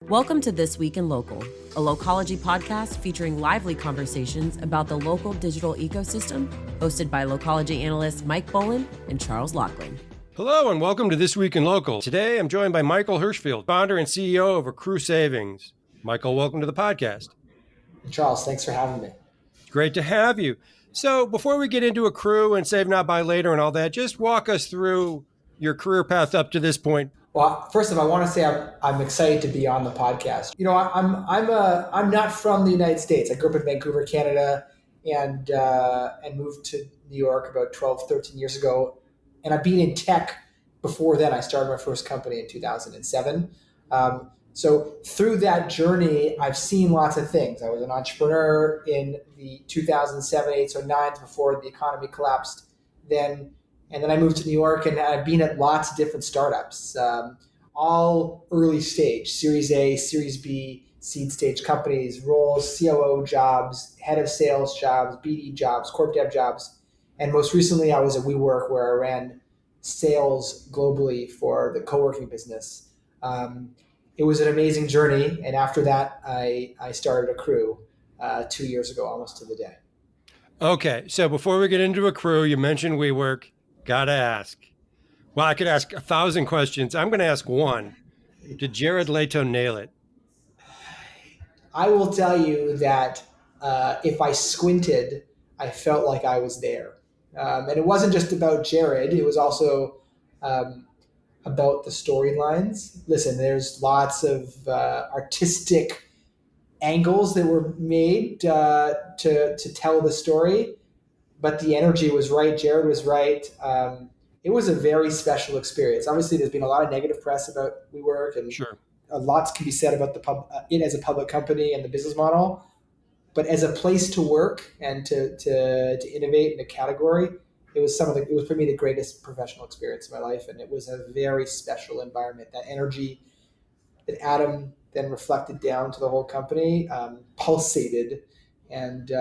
Welcome to This Week in Local, a Locology podcast featuring lively conversations about the local digital ecosystem, hosted by Locology analysts Mike Bolin and Charles Laughlin. Hello and welcome to This Week in Local. Today I'm joined by Michael Hershfield, founder and CEO of Accrue Savings. Michael, welcome to the podcast. Charles, thanks for having me. Great to have you. So before we get into Accrue and Save Not Buy Later and all that, just walk us through your career path up to this point. Well, first of all, I want to say I'm excited to be on the podcast. You know, I'm not from the United States. I grew up in Vancouver, Canada, and moved to New York about 12, 13 years ago. And I've been in tech before then. I started my first company in 2007. So through that journey, I've seen lots of things. I was an entrepreneur in the 2007, 8, so 9 before the economy collapsed. And then I moved to New York, and I've been at lots of different startups, all early stage, Series A, Series B, seed stage companies, roles, COO jobs, head of sales jobs, BD jobs, corp dev jobs. And most recently, I was at WeWork, where I ran sales globally for the co-working business. It was an amazing journey. And after that, I started Accrue 2 years ago, almost to the day. Okay, so before we get into Accrue, you mentioned WeWork. Gotta ask. Well, I could ask 1,000 questions. I'm going to ask one. Did Jared Leto nail it? I will tell you that if I squinted, I felt like I was there. And it wasn't just about Jared. It was also about the storylines. Listen, there's lots of artistic angles that were made to tell the story. But the energy was right. Jared was right. It was a very special experience. Obviously, there's been a lot of negative press about WeWork, and Sure. Lots can be said about it as a public company and the business model. But as a place to work and to innovate in a category, it was for me the greatest professional experience of my life, and it was a very special environment. That energy that Adam then reflected down to the whole company pulsated. And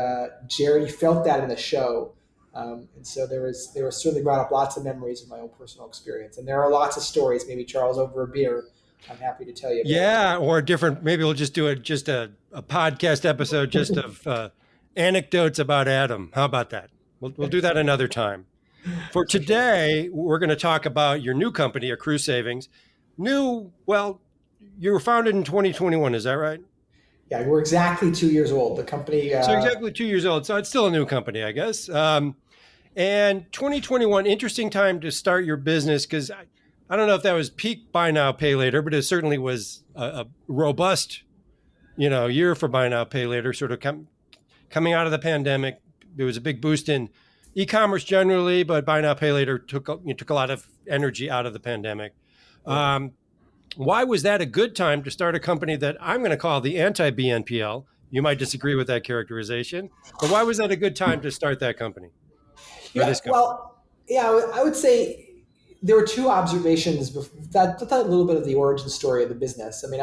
Jerry felt that in the show. And so there was certainly brought up lots of memories of my own personal experience. And there are lots of stories, maybe Charles over a beer, I'm happy to tell you about. Yeah, or a different, maybe we'll just do a podcast episode just of anecdotes about Adam. How about that? We'll do that another time. For today, we're going to talk about your new company, Accrue Savings. You were founded in 2021, is that right? Yeah, we're exactly 2 years old. The company. So exactly 2 years old. So it's still a new company, I guess. And 2021, interesting time to start your business, because I don't know if that was peak buy now, pay later, but it certainly was a robust, year for buy now, pay later. Sort of coming out of the pandemic, there was a big boost in e-commerce generally, but buy now, pay later took a lot of energy out of the pandemic. Yeah. Why was that a good time to start a company that I'm going to call the anti-BNPL? You might disagree with that characterization, but why was that a good time to start that company? I would say there were two observations that a little bit of the origin story of the business. I mean,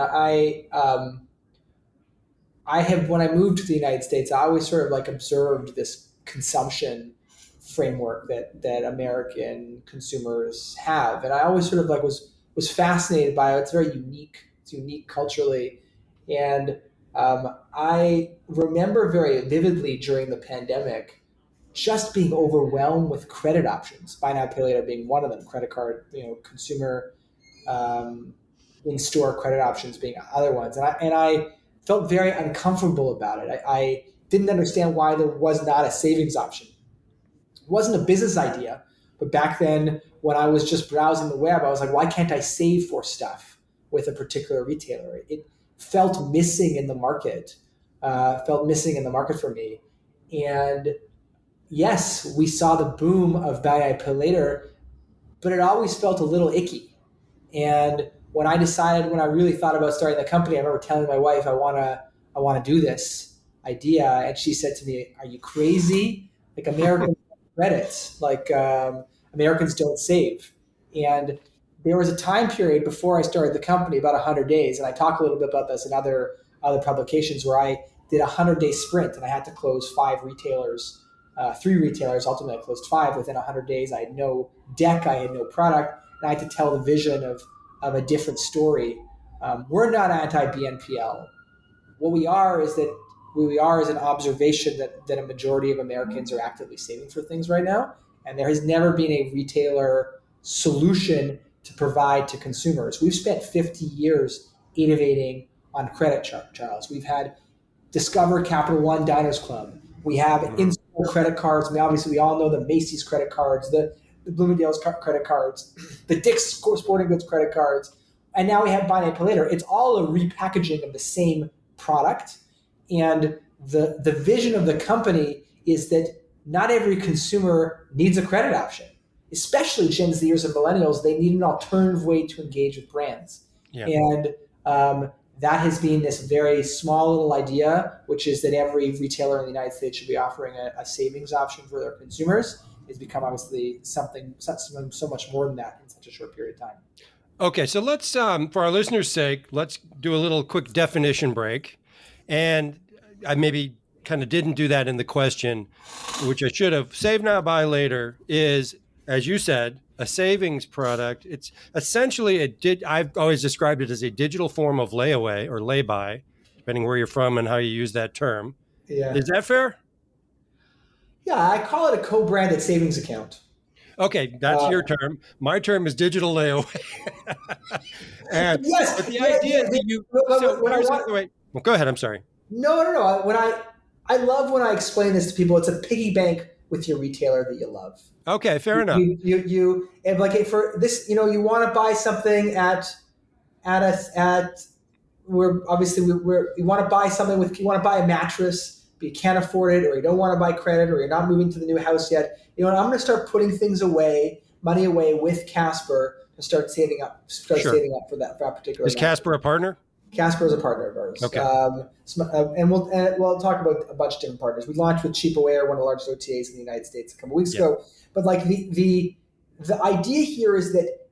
when I moved to the United States, I always sort of observed this consumption framework that American consumers have, and I always sort of was fascinated by it. It's very unique. It's unique culturally. And I remember very vividly during the pandemic just being overwhelmed with credit options, buy now, pay later being one of them, credit card, consumer in-store credit options being other ones. And I felt very uncomfortable about it. I didn't understand why there was not a savings option. It wasn't a business idea, but back then, when I was just browsing the web, I was like, why can't I save for stuff with a particular retailer? It felt missing in the market, for me. And yes, we saw the boom of buy now, pay later, but it always felt a little icky. And when I really thought about starting the company, I remember telling my wife, I want to do this idea. And she said to me, are you crazy? American credits, Americans don't save. And there was a time period before I started the company, about 100 days, and I talk a little bit about this in other publications, where I did a 100-day sprint and I had to close 5 retailers, 3 retailers. Ultimately, I closed 5 within 100 days. I had no deck, I had no product, and I had to tell the vision of a different story We're not anti-BNPL. What we are is an observation that a majority of Americans are actively saving for things right now, and there has never been a retailer solution to provide to consumers. We've spent 50 years innovating on credit, Charles. We've had Discover, Capital One, Diners Club. We have in-store credit cards. I mean, obviously, we all know the Macy's credit cards, the Bloomingdale's credit cards, the Dick's Sporting Goods credit cards, and now we have buy now pay later. It's all a repackaging of the same product, and the vision of the company is that not every consumer needs a credit option, especially Gen Zers and millennials. They need an alternative way to engage with brands, and that has been this very small little idea, which is that every retailer in the United States should be offering a savings option for their consumers. It's become obviously something so much more than that in such a short period of time. Okay, so let's, for our listeners' sake, let's do a little quick definition break. And I maybe kind of didn't do that in the question, which I should have. Save now, buy later is, as you said, a savings product. It's essentially I've always described it as a digital form of layaway or lay-by, depending where you're from and how you use that term. Yeah. Is that fair? Yeah, I call it a co-branded savings account. Okay, that's your term. My term is digital layaway. And, yes, but the idea is that you. Wait. Well, go ahead. I'm sorry. No. I love when I explain this to people. It's a piggy bank with your retailer that you love. Okay, fair enough. You and like for this, you want to buy something at where obviously you want to buy something you want to buy a mattress, but you can't afford it, or you don't want to buy credit, or you're not moving to the new house yet. I'm going to start putting money away with Casper to start saving up for that particular. Is Casper a partner? Casper is a partner of ours. Okay. And we'll talk about a bunch of different partners. We launched with CheapAware, one of the largest OTAs in the United States, a couple weeks ago. But like the idea here is that,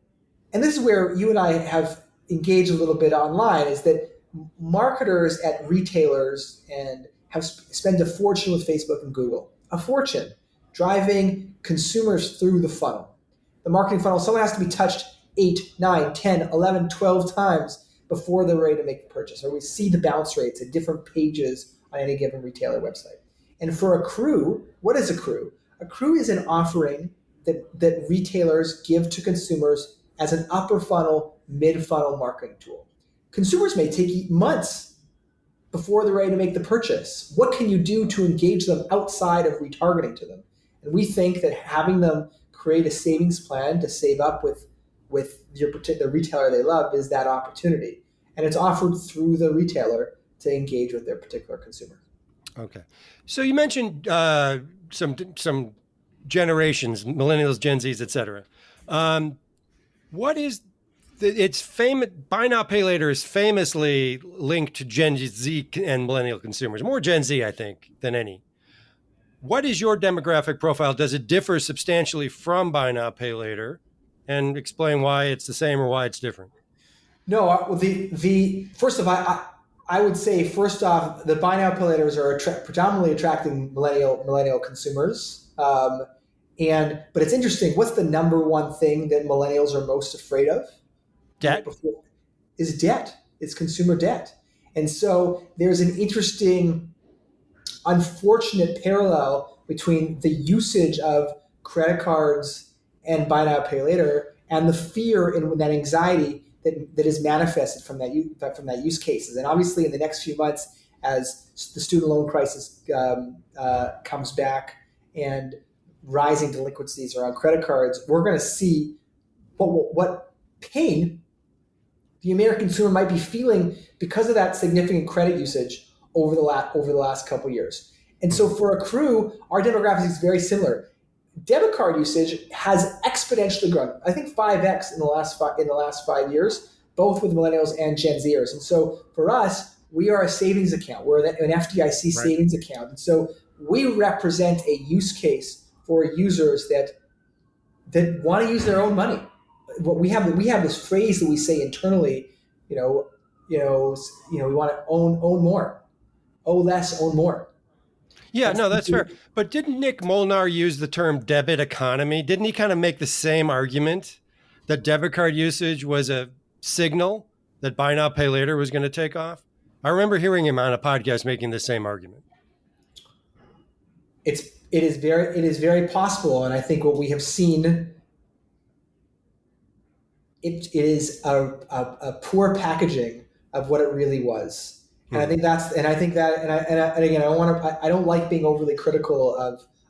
and this is where you and I have engaged a little bit online, is that marketers at retailers and have spent a fortune with Facebook and Google, a fortune driving consumers through the funnel. The marketing funnel, someone has to be touched 8, 9, 10, 11, 12 times before they're ready to make the purchase, or we see the bounce rates at different pages on any given retailer website. And for Accrue, what is Accrue? Accrue is an offering that retailers give to consumers as an upper funnel, mid funnel marketing tool. Consumers may take months before they're ready to make the purchase. What can you do to engage them outside of retargeting to them? And we think that having them create a savings plan to save up with the retailer they love is that opportunity. And it's offered through the retailer to engage with their particular consumer. Okay. So you mentioned some generations, millennials, Gen Zs, et cetera. What is it's famous? Buy now, pay later is famously linked to Gen Z and millennial consumers, more Gen Z, I think, than any. What is your demographic profile? Does it differ substantially from buy now, pay later? And explain why it's the same or why it's different. No, first of all, I would say first off, the buy now, pay laters are predominantly attracting millennial consumers. But it's interesting. What's the number one thing that millennials are most afraid of? Debt. Is debt. It's consumer debt. And so there's an interesting, unfortunate parallel between the usage of credit cards and buy now, pay later, and the fear and that anxiety that is manifested from that use cases. And obviously, in the next few months, as the student loan crisis comes back and rising delinquencies around credit cards, we're going to see what pain the American consumer might be feeling because of that significant credit usage over the last couple of years. And so for Accrue, our demographics is very similar. Debit card usage has exponentially grown. I think 5x in the last 5 years, both with millennials and Gen Zers. And so for us, we are a savings account. We're an FDIC savings account. And so we represent a use case for users that want to use their own money. What we have this phrase that we say internally, we want to own more, owe less, own more. Yeah, no, that's fair. But didn't Nick Molnar use the term debit economy? Didn't he kind of make the same argument that debit card usage was a signal that buy now, pay later was going to take off? I remember hearing him on a podcast making the same argument. It is very possible, and I think what we have seen, it is a poor packaging of what it really was. And I think I don't like being overly critical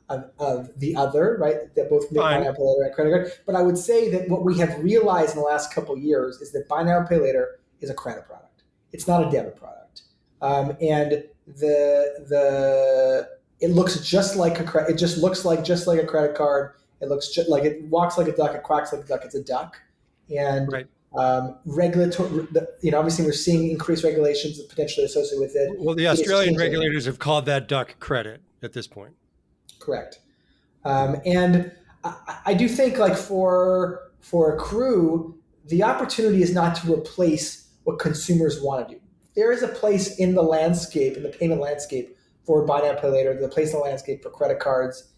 of the other, right? That both buy now, pay later and credit card. But I would say that what we have realized in the last couple of years is that buy now, pay later is a credit product. It's not a debit product, and it looks just like a credit. It just looks like a credit card. It looks just like it walks like a duck. It quacks like a duck. It's a duck, and right. Regulatory, obviously we're seeing increased regulations potentially associated with it. Well, the Australian regulators have called that duck credit at this point. Correct. And I do think, like, for Accrue, the opportunity is not to replace what consumers want to do. There is a place in the landscape, in the payment landscape, for buy now, pay later. There's a place in the landscape for credit cards.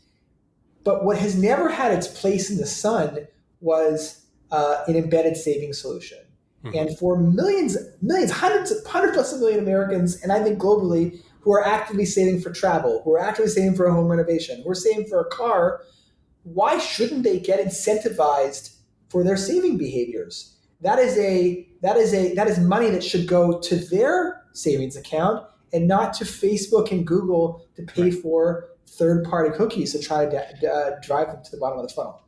But what has never had its place in the sun was an embedded savings solution. Mm-hmm. And for millions, hundred plus of million Americans, and I think globally, who are actively saving for travel, who are actively saving for a home renovation, who are saving for a car, why shouldn't they get incentivized for their saving behaviors? That is money that should go to their savings account and not to Facebook and Google to pay for third-party cookies to try to drive them to the bottom of the funnel.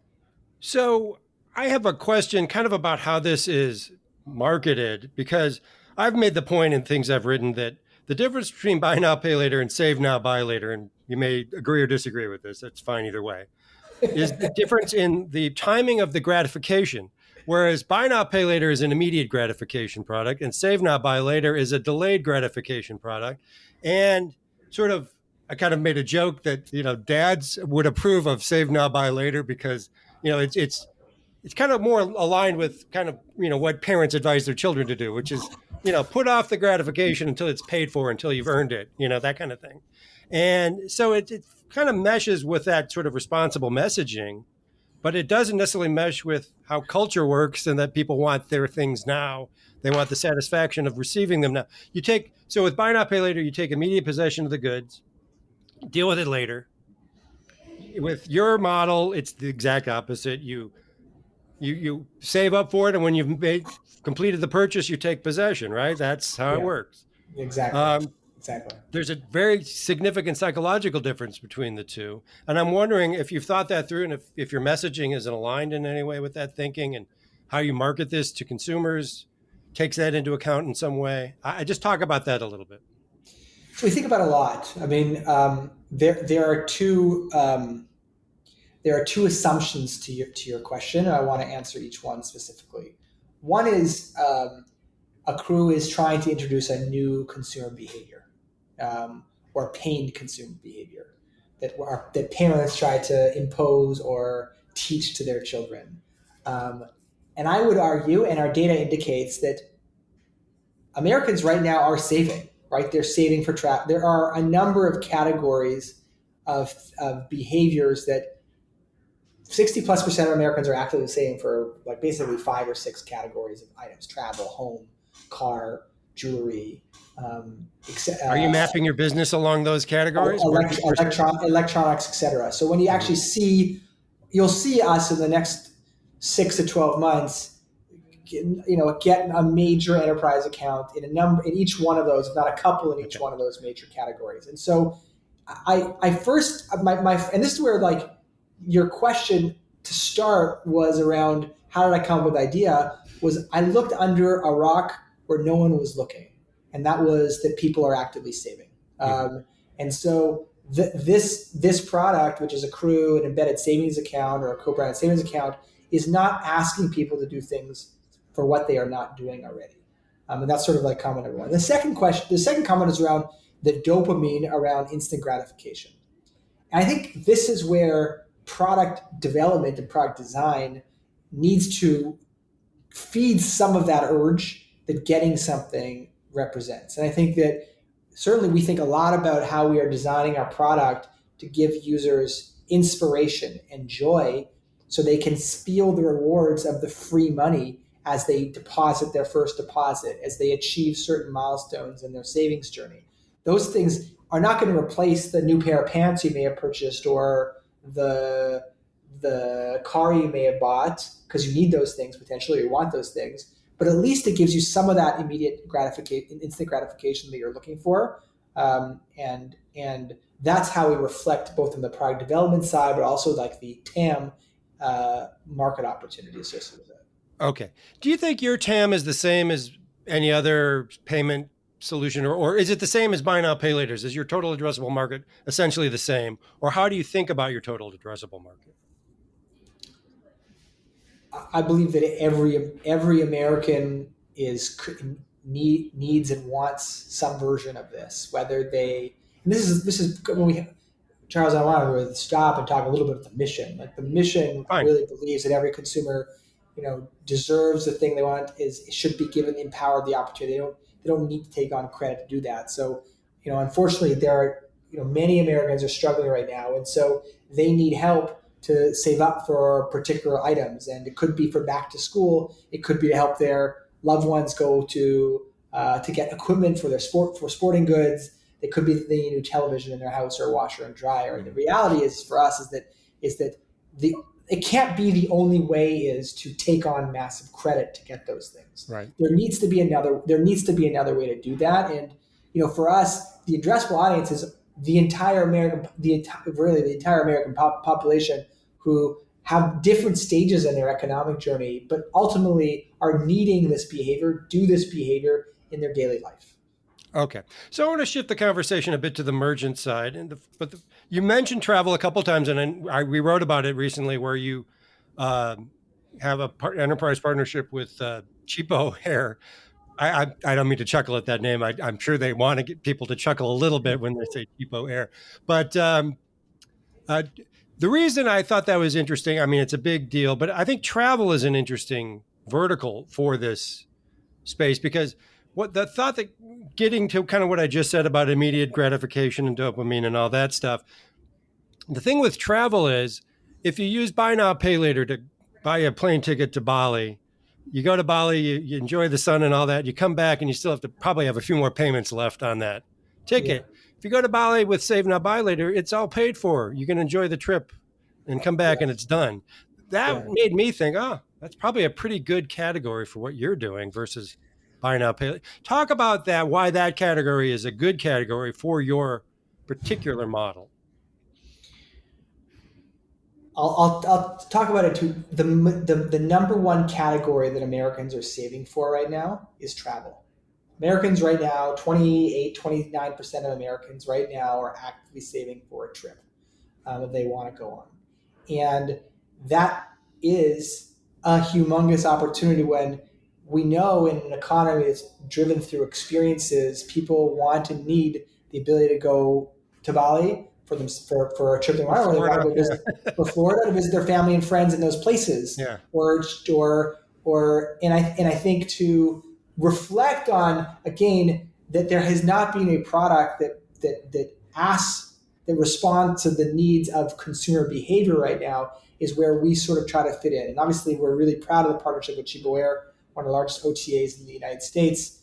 So I have a question kind of about how this is marketed, because I've made the point in things I've written that the difference between buy now, pay later and save now, buy later, and you may agree or disagree with this, that's fine either way, is the difference in the timing of the gratification. Whereas buy now, pay later is an immediate gratification product, and save now, buy later is a delayed gratification product. And I kind of made a joke that, dads would approve of save now, buy later because, it's kind of more aligned with kind of, what parents advise their children to do, which is, put off the gratification until it's paid for, until you've earned it, that kind of thing. And so it kind of meshes with that sort of responsible messaging, but it doesn't necessarily mesh with how culture works and that people want their things now. They want the satisfaction of receiving them now. So with buy now, pay later, you take immediate possession of the goods, deal with it later. With your model, it's the exact opposite. You save up for it, and when you've completed the purchase, you take possession, right? That's how it works. Exactly. Exactly. There's a very significant psychological difference between the two. And I'm wondering if you've thought that through, and if your messaging isn't aligned in any way with that thinking, and how you market this to consumers takes that into account in some way. I just talk about that a little bit. So we think about a lot. I mean, there are two assumptions to your question, and I want to answer each one specifically. One is Accrue is trying to introduce a new consumer behavior, or pained consumer behavior that parents try to impose or teach to their children. And I would argue, and our data indicates, that Americans right now are saving. Right, they're saving for travel. There are a number of categories of behaviors that 60+% of Americans are actively saving for, like, basically 5 or 6 categories of items: travel, home, car, jewelry. Are you mapping your business along those categories? Electronics, etc. So when you actually you'll see us in the next 6 to 12 months, get a major enterprise account in each one of those, if not a couple in each one of those major categories. And so I first, and this is where, like, your question to start was around how did I come up with the idea, was I looked under a rock where no one was looking. And that was that people are actively saving. And so this product, which is Accrue, an embedded savings account or a co-branded savings account, is not asking people to do things for what they are not doing already. And that's sort of like comment number one. The second comment is around the dopamine around instant gratification. And I think this is where product development and product design needs to feed some of that urge that getting something represents. And I think that certainly we think a lot about how we are designing our product to give users inspiration and joy so they can feel the rewards of the free money as they deposit their first deposit, as they achieve certain milestones in their savings journey. Those things are not going to replace the new pair of pants you may have purchased or the car you may have bought, because you need those things potentially, or you want those things. But at least it gives you some of that immediate gratification, instant gratification that you're looking for, and that's how we reflect both on the product development side, but also like the TAM market opportunity associated with it. Okay. Do you think your TAM is the same as any other payment solution, or is it the same as buy now, pay laters? Is your total addressable market essentially the same, or how do you think about your total addressable market? I believe that every American needs and wants some version of this. Whether they, and this is when we, Charles, I want to stop and talk a little bit about the mission. Like the mission Fine. really believes that every consumer, deserves the thing they want, should be given, empowered, the opportunity. They don't need to take on credit to do that. So, unfortunately, there are many Americans are struggling right now, and so they need help to save up for particular items. And it could be for back to school. It could be to help their loved ones go to get equipment for sporting goods. It could be that they need a new television in their house, or a washer and dryer. And the reality is for us is that it can't be the only way is to take on massive credit to get those things. Right. There needs to be another way to do that. And for us, the addressable audience is the entire American population who have different stages in their economic journey, but ultimately are needing this behavior, do this behavior in their daily life. Okay. So I want to shift the conversation a bit to the merchant side. You mentioned travel a couple of times, and we wrote about it recently, where you have a enterprise partnership with Cheapo Hair. I don't mean to chuckle at that name. I'm sure they want to get people to chuckle a little bit when they say Cheapo Hair. But the reason I thought that was interesting, I mean, it's a big deal, but I think travel is an interesting vertical for this space, because getting to kind of what I just said about immediate gratification and dopamine and all that stuff. The thing with travel is, if you use buy now, pay later to buy a plane ticket to Bali, you go to Bali, you enjoy the sun and all that, you come back and you still have to probably have a few more payments left on that ticket. Yeah. If you go to Bali with save now, buy later, it's all paid for. You can enjoy the trip and come back and it's done. That made me think, that's probably a pretty good category for what you're doing versus buy now, pay later. Talk about that, why that category is a good category for your particular model. I'll talk about it too. The number one category that Americans are saving for right now is travel. Americans right now, 29% of Americans right now are actively saving for a trip that they want to go on. And that is a humongous opportunity when we know in an economy that's driven through experiences, people want and need the ability to go to Bali for a trip they want, or they want to go visit for Florida to visit their family and friends in those places. Yeah. And I think to reflect on, again, that there has not been a product that responds to the needs of consumer behavior right now is where we sort of try to fit in. And obviously we're really proud of the partnership with Cheapo Hair, one of the largest OTAs in the United States,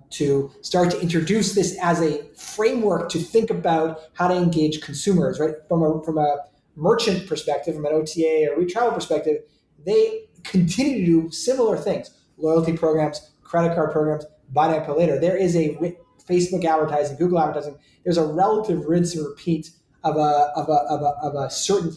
to start to introduce this as a framework to think about how to engage consumers, right? From a merchant perspective, from an OTA or travel perspective, they continue to do similar things: loyalty programs, credit card programs, buy now, pay later. There is a Facebook advertising, Google advertising. There's a relative rinse and repeat of a certain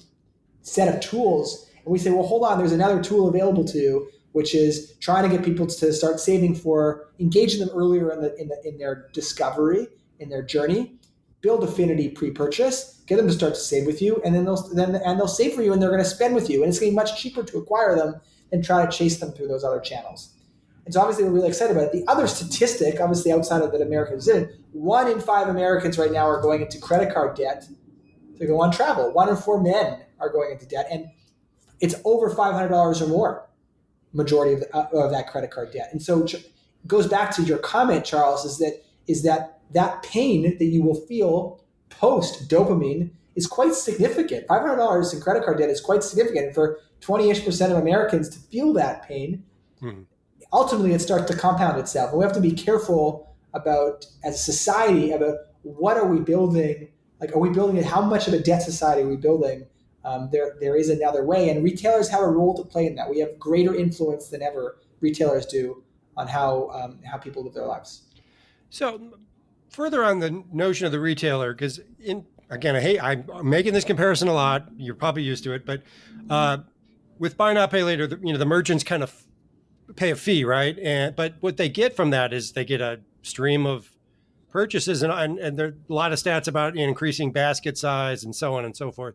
set of tools, and we say, well, hold on, there's another tool available to you, which is trying to get people to start saving for, engaging them earlier in their discovery, in their journey, build affinity pre-purchase, get them to start to save with you, and then they'll save for you, and they're going to spend with you, and it's going to be much cheaper to acquire them than try to chase them through those other channels. And so obviously we're really excited about it. The other statistic, obviously outside of that Americans in, 1 in 5 Americans right now are going into credit card debt to go on travel. 1 in 4 men are going into debt, and it's over $500 or more, majority of that credit card debt. And so it goes back to your comment, Charles, is that pain that you will feel post dopamine is quite significant. $500 in credit card debt is quite significant. And for 20-ish% of Americans to feel that pain, Mhm. ultimately it starts to compound itself. And we have to be careful about, as a society, about what are we building? Like, are we building it? How much of a debt society are we building? There is another way, and retailers have a role to play in that. We have greater influence than ever, retailers do, on how people live their lives. So further on the notion of the retailer, because I'm making this comparison a lot. You're probably used to it, but with buy now, pay later, the merchants kind of pay a fee, right? But what they get from that is they get a stream of purchases, and there are a lot of stats about increasing basket size and so on and so forth.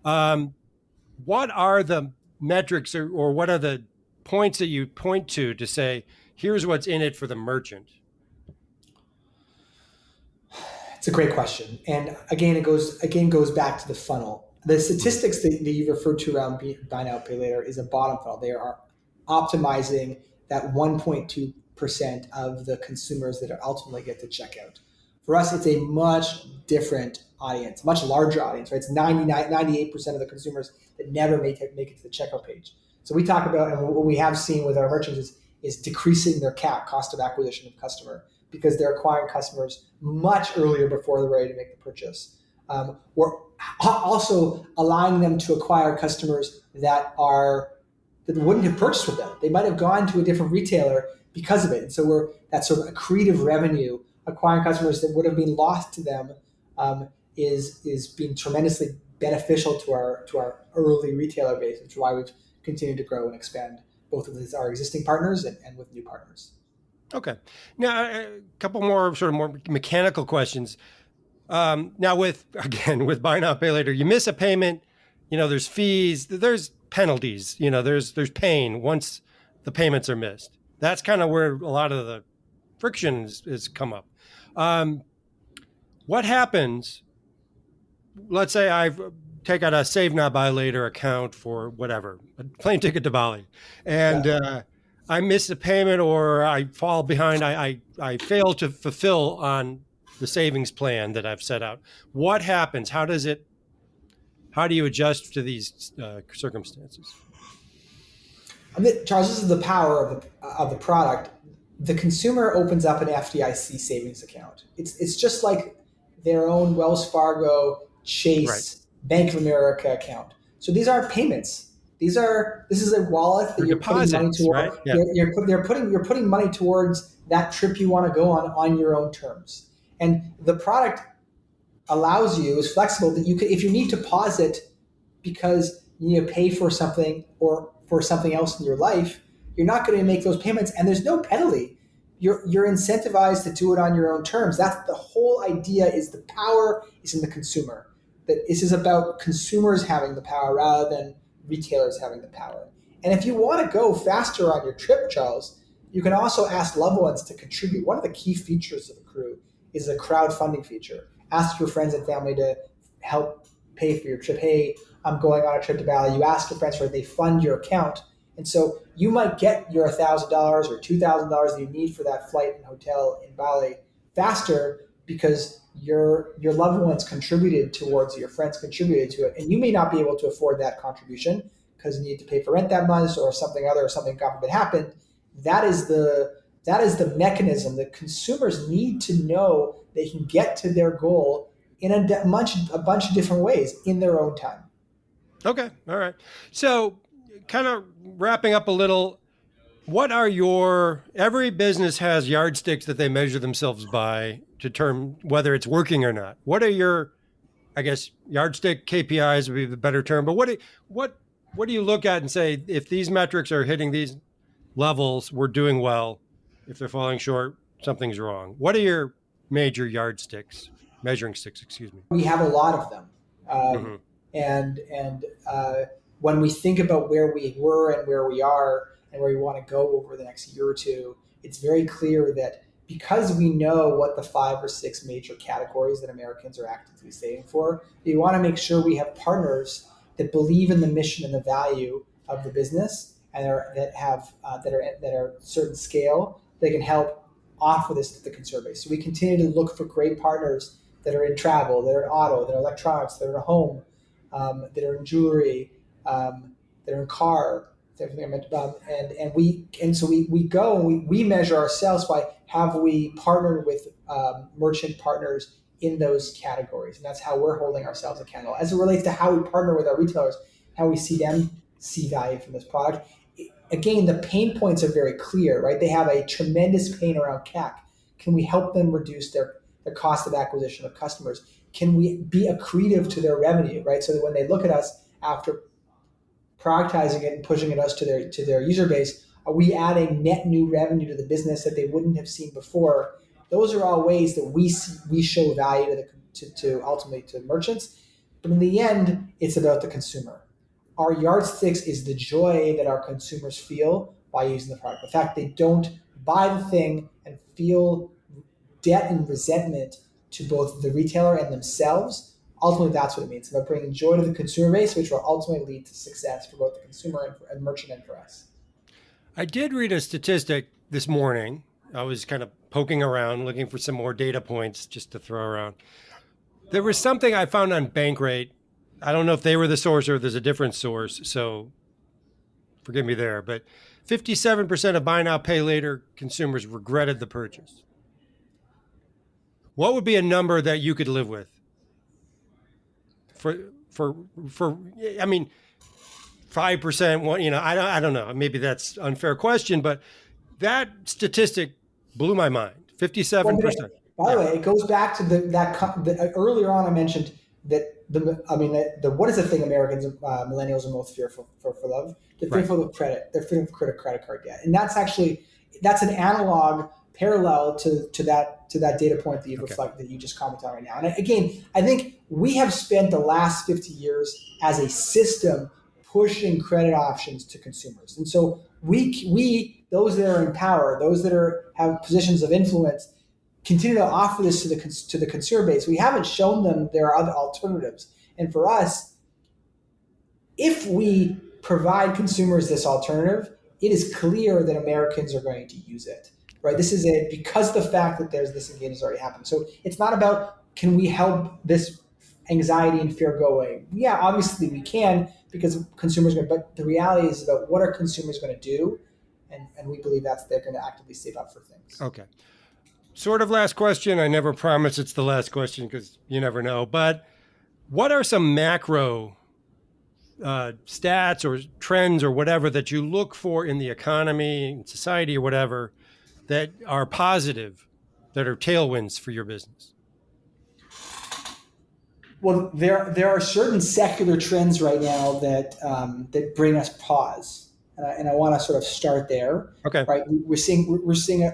What are the metrics or what are the points that you point to say, here's what's in it for the merchant? It's a great question, and again, it goes back to the funnel. The statistics that you referred to around buy now, pay later is a bottom funnel. They are optimizing that 1.2% of the consumers that ultimately get to checkout. For us, it's a much different audience, much larger audience, right? It's 98% of the consumers that never make it to the checkout page. So we talk about, and what we have seen with our merchants is decreasing their CAC, cost of acquisition of customer, because they're acquiring customers much earlier before they're ready to make the purchase. We're also allowing them to acquire customers that wouldn't have purchased with them. They might have gone to a different retailer because of it. And so that sort of accretive revenue, acquiring customers that would have been lost to them, is being tremendously beneficial to our early retailer base, which is why we've continued to grow and expand both with our existing partners and with new partners. Okay. Now, a couple more mechanical questions. Now, with buy now, pay later, you miss a payment, there's fees, there's penalties, there's pain once the payments are missed. That's kind of where a lot of the friction has come up. What happens? Let's say I've take out a save now, buy later account for whatever, a plane ticket to Bali, and I miss a payment or I fall behind. I fail to fulfill on the savings plan that I've set out. What happens? How do you adjust to these circumstances? Charles, this is the power of the product. The consumer opens up an FDIC savings account. It's just like their own Wells Fargo, Chase, Bank of America account. So these aren't payments. This is a wallet that you're putting money towards. Right? Yeah. You're putting money towards that trip you want to go on your own terms. And the product allows you, is flexible, that you could, if you need to pause it because you need to pay for something or for something else in your life, you're not going to make those payments, and there's no penalty. You're incentivized to do it on your own terms. That's the whole idea. Is the power is in the consumer. That this is about consumers having the power rather than retailers having the power. And if you want to go faster on your trip, Charles, you can also ask loved ones to contribute. One of the key features of Accrue is a crowdfunding feature. Ask your friends and family to help pay for your trip. Hey, I'm going on a trip to Bali. You ask your friends for it. They fund your account. And so you might get your $1,000 or $2,000 that you need for that flight and hotel in Bali faster because your loved ones contributed towards it, your friends contributed to it, and you may not be able to afford that contribution because you need to pay for rent that month or something God forbid happened. That is the mechanism that consumers need to know they can get to their goal in a bunch of different ways in their own time. Okay, all right. So, kind of wrapping up a little, what are every business has yardsticks that they measure themselves by to determine whether it's working or not. What are your, I guess, yardstick KPIs would be the better term, but what do you look at and say, if these metrics are hitting these levels, we're doing well. If they're falling short, something's wrong. What are your major measuring sticks, excuse me? We have a lot of them. And when we think about where we were and where we are and where we want to go over the next year or two, it's very clear that because we know what the 5 or 6 major categories that Americans are actively saving for, we want to make sure we have partners that believe in the mission and the value of the business and that are certain scale that can help offer this to the consumer base. So we continue to look for great partners that are in travel, that are in auto, that are electronics, that are in home, that are in jewelry, that are in car, everything I mentioned. So we go and we measure ourselves by have we partnered with merchant partners in those categories, and that's how we're holding ourselves accountable as it relates to how we partner with our retailers, how we see them see value from this product. Again, the pain points are very clear, right? They have a tremendous pain around CAC. Can we help them reduce their cost of acquisition of customers? Can we be accretive to their revenue, right? So that when they look at us after productizing it and pushing it us to their user base, are we adding net new revenue to the business that they wouldn't have seen before? Those are all ways that we show value to ultimately to merchants. But in the end, it's about the consumer. Our yardsticks is the joy that our consumers feel by using the product. The fact they don't buy the thing and feel debt and resentment to both the retailer and themselves. Ultimately, that's what it means. It's about bringing joy to the consumer base, which will ultimately lead to success for both the consumer and merchant and for us. I did read a statistic this morning. I was kind of poking around, looking for some more data points just to throw around. There was something I found on Bankrate. I don't know if they were the source or there's a different source, so forgive me there. But 57% of buy now, pay later consumers regretted the purchase. What would be a number that you could live with? I mean, 5%, I don't know. Maybe that's an unfair question, but that statistic blew my mind. 57%. By the way, it goes back to earlier on I mentioned that what is the thing Americans, millennials are most fearful for love? They're fearful of credit. They're fearful of credit card debt. And that's an analog parallel to that data point that you reflect, that you just commented on right now. And again, I think we have spent the last 50 years as a system pushing credit options to consumers. And so we those that are in power, those that have positions of influence, continue to offer this to the consumer base. We haven't shown them there are other alternatives. And for us, if we provide consumers this alternative, it is clear that Americans are going to use it. Right? This is because the fact that there's this engagement has already happened. So it's not about can we help this anxiety and fear go away. Yeah, obviously we can, because consumers are going to, but the reality is about what are consumers going to do, and we believe they're going to actively save up for things. Okay. Sort of last question. I never promise it's the last question because you never know. But what are some macro stats or trends or whatever that you look for in the economy, society, or whatever, that are positive, that are tailwinds for your business? Well, there are certain secular trends right now that bring us pause, and I want to sort of start there. Okay. Right, we're seeing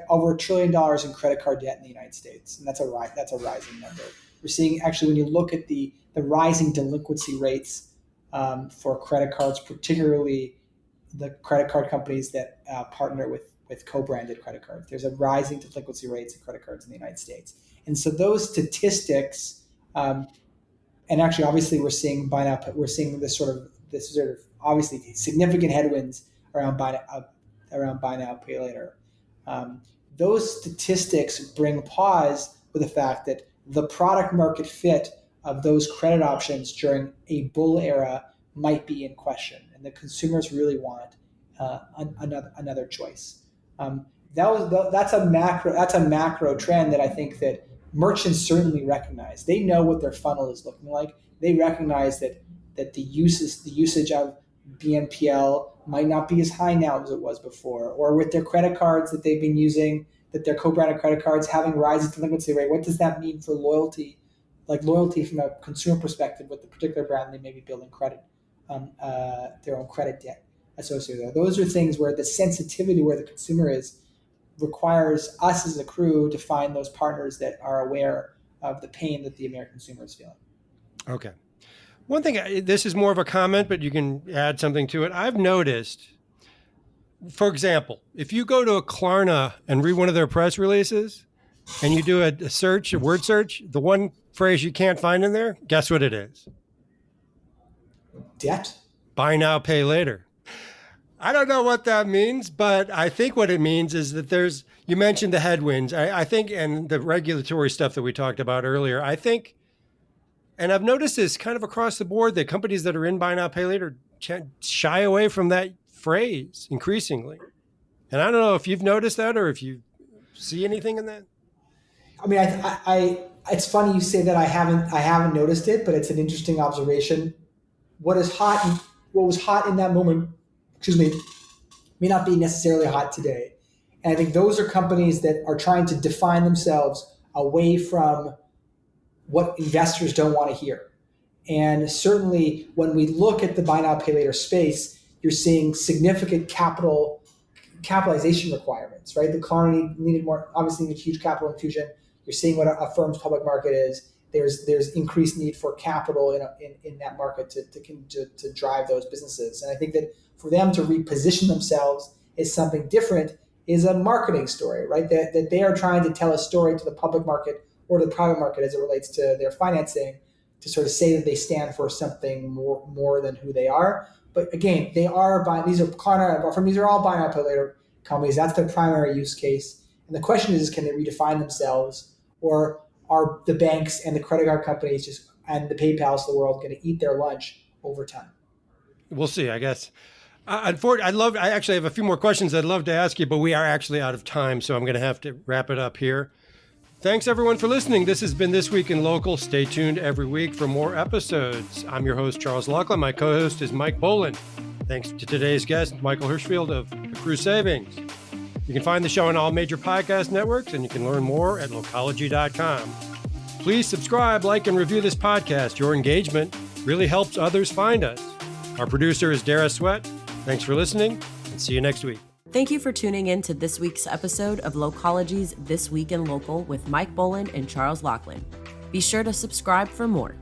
over $1 trillion in credit card debt in the United States, and that's a rising number. We're seeing, actually, when you look at the rising delinquency rates for credit cards, particularly the credit card companies that partner with co-branded credit cards. There's a rising delinquency rates in credit cards in the United States. And so those statistics, and actually, obviously, we're seeing this sort of obviously significant headwinds around buy now, pay later. Those statistics bring pause with the fact that the product market fit of those credit options during a bull era might be in question, and the consumers really want another choice. That's a macro trend that I think that merchants certainly recognize. They know what their funnel is looking like. They recognize that the usage of BNPL might not be as high now as it was before, or with their credit cards that they've been using, that their co-branded credit cards having rising delinquency rate. What does that mean for loyalty? Like loyalty from a consumer perspective with the particular brand they may be building their own credit debt associated with. Those are things where the sensitivity where the consumer is requires us as Accrue to find those partners that are aware of the pain that the American consumer is feeling. Okay. One thing, this is more of a comment, but you can add something to it. I've noticed, for example, if you go to a Klarna and read one of their press releases and you do a word search, the one phrase you can't find in there, guess what it is? Debt? Buy now, pay later. I don't know what that means, but I think what it means is that you mentioned the headwinds, I think, and the regulatory stuff that we talked about earlier. I think, and I've noticed this kind of across the board, that companies that are in buy now, pay later shy away from that phrase increasingly. And I don't know if you've noticed that or if you see anything in that. I mean, I it's funny you say that. I haven't noticed it, but it's an interesting observation. What was hot in that moment, may not be necessarily hot today. And I think those are companies that are trying to define themselves away from what investors don't want to hear. And certainly when we look at the buy now, pay later space, you're seeing significant capitalization requirements, right? The Klarna needed more, obviously needed huge capital infusion. You're seeing what a firm's public market is. There's increased need for capital in that market to drive those businesses. And I think that for them to reposition themselves as something different is a marketing story, right? That they are trying to tell a story to the public market or to the private market as it relates to their financing, to sort of say that they stand for something more than who they are. But again, these are Klarna, these are all buy now, pay later companies. That's their primary use case. And the question is, can they redefine themselves, or are the banks and the credit card companies and the PayPals of the world going to eat their lunch over time? We'll see, I guess. I actually have a few more questions I'd love to ask you, but we are actually out of time, so I'm going to have to wrap it up here. Thanks, everyone, for listening. This has been This Week in Local. Stay tuned every week for more episodes. I'm your host, Charles Laughlin. My co-host is Mike Boland. Thanks to today's guest, Michael Hershfield of Accrue Savings. You can find the show on all major podcast networks, and you can learn more at locology.com. Please subscribe, like, and review this podcast. Your engagement really helps others find us. Our producer is Dara Sweat. Thanks for listening, and see you next week. Thank you for tuning in to this week's episode of Locology's This Week in Local with Mike Boland and Charles Laughlin. Be sure to subscribe for more.